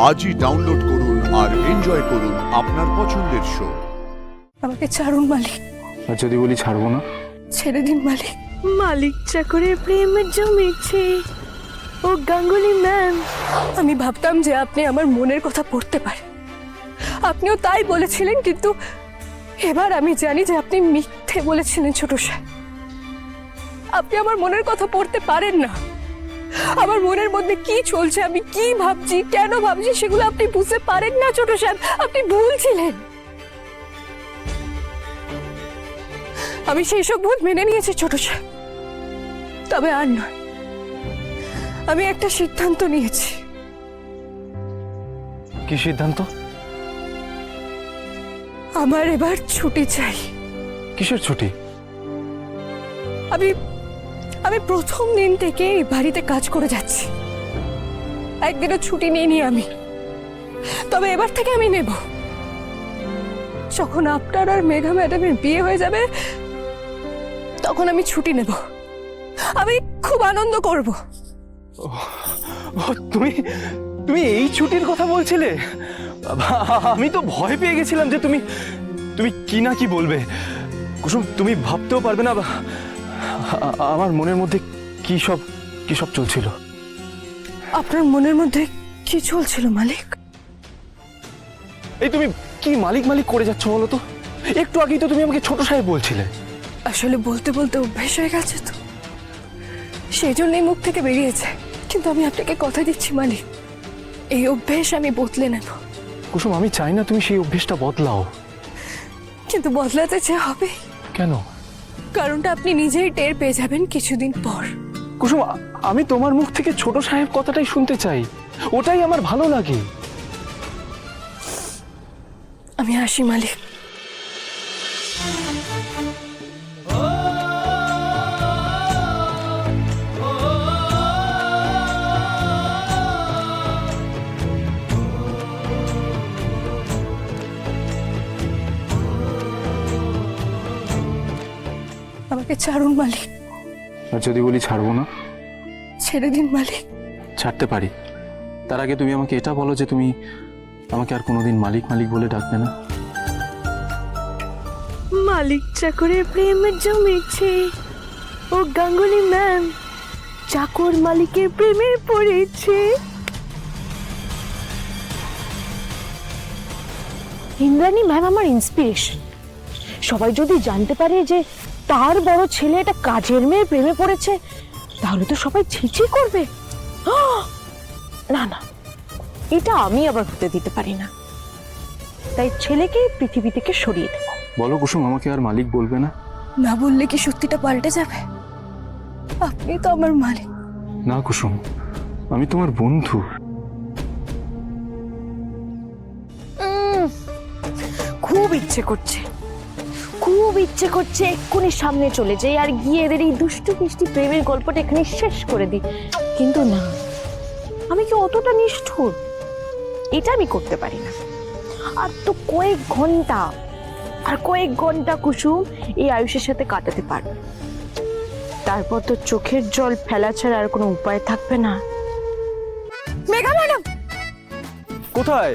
আজই ডাউনলোড করুন আর এনজয় করুন আপনার পছন্দের শো। আমাকে ছাড়ুন মালিক। আর যদি বলি ছাড়বো না? ছেড়ে দিন মালিক। মালিক চাকরের প্রেমে জমেছে ও গাঙ্গুলি ম্যাম। আমি ভাবতাম যে আপনি আমার মনের কথা পড়তে পারেন, আপনিও তাই বলেছিলেন, কিন্তু এবার আমি জানি যে আপনি মিথ্যে বলেছিলেন ছোট সাহেব। আপনি আমার মনের কথা পড়তে পারেন না। আমার মনের মধ্যে কি চলছে, আমি কি ভাবছি, কেন ভাবছি, সেগুলো আপনি বুঝতে পারেন না ছোট সাহেব। আপনি ভুল ছিলেন। আমি সেই সব ভুল মেনে নিয়েছি ছোট সাহেব, তবে আর নয়। আমি একটা সিদ্ধান্ত নিয়েছি। কি সিদ্ধান্ত? আমার এবার ছুটি চাই। কিসের ছুটি? আমি প্রথম দিন থেকে এই বাড়িতে কাজ করে যাচ্ছি, একদিনও ছুটি নিইনি আমি। তবে এবার থেকে আমি নেব। যখন আপনার আর মেঘা ম্যাডামের বিয়ে হয়ে যাবে তখন আমি ছুটি নেব। আমি খুব আনন্দ করব। তুমি তুমি এই ছুটির কথা বলছিলে? আমি তো ভয় পেয়ে গেছিলাম যে তুমি তুমি কি না কি বলবে। কুসুম, তুমি ভাবতেও পারবে না আমার মনের মধ্যে কি সব চলছিল। আপনার মনের মধ্যে কি চলছিল মালিক? এই তুমি কি মালিক মালিক করে যাচ্ছ বলো তো? একটু আগেই তো তুমি আমাকে ছোট সাহেব বলছিলে। আসলে বলতে বলতে অভ্যেস হয়ে গেছে তো, সেই জন্যই মুখ থেকে বেরিয়েছে। কিন্তু আমি আপনাকে কথা দিচ্ছি মালিক, এই অভ্যেস আমি বদলে নেব। কুসুম, আমি চাই না তুমি সেই অভ্যেসটা বদলাও। কিন্তু বদলাতে যে হবে। কেন? কারণটা আপনি নিজেই টের পেয়ে যাবেন কিছুদিন পর। কুসুম, আমি তোমার মুখ থেকে ছোট সাহেব কথাটাই শুনতে চাই, ওটাই আমার ভালো লাগে। আমি আসি মালিক। আমাকে ছাড়ুন মালিক। আর যদি বলি ছাড়বো না? ছেড়ে দিন মালিক। ছাড়তে পারি। তার আগে তুমি আমাকে এটা বলো যে তুমি আমাকে আর কোনোদিন মালিক মালিক বলে ডাকবে না। মালিক চাকরের প্রেমে জমেছে ও গাঙ্গুলি ম্যাম, চাকর মালিকের প্রেমে পড়েছে। ইন্দ্রাণী ম্যাম আমার ইন্সপিরেশন। সবাই যদি জানতে পারে যে তার বড় ছেলে একটা কাজের মেয়ে প্রেমে পড়েছে, তাহলে তো সবাই ছিছি করবে। না না, এটা আমি আবার হতে দিতে পারি না। তাই ছেলেকে পৃথিবী থেকে সরিয়ে দেব। বলো কুসুম, আমাকে আর মালিক বলবে না? না বললে কি সত্যিটা পাল্টে যাবে? আপনি তো আমার মালিক। না কুসুম, আমি তোমার বন্ধু। খুব ইচ্ছে করছে, খুব ইচ্ছে করছে এক্ষুনি সামনে চলে যাই আর গিয়ে এদের এই দুষ্টু মিষ্টি প্রেমের গল্পটা এখানে শেষ করে দিই। কিন্তু না, আমি কি অতটা নিষ্ঠুর? এটা আমি করতে পারি না। আর তো কয়েক ঘন্টা কুসুম এই আয়ুষের সাথে কাটাতে পারবে। তারপর তো চোখের জল ফেলা ছাড়া আর কোনো উপায় থাকবে না। মেঘা ম্যাডাম! কোথায়?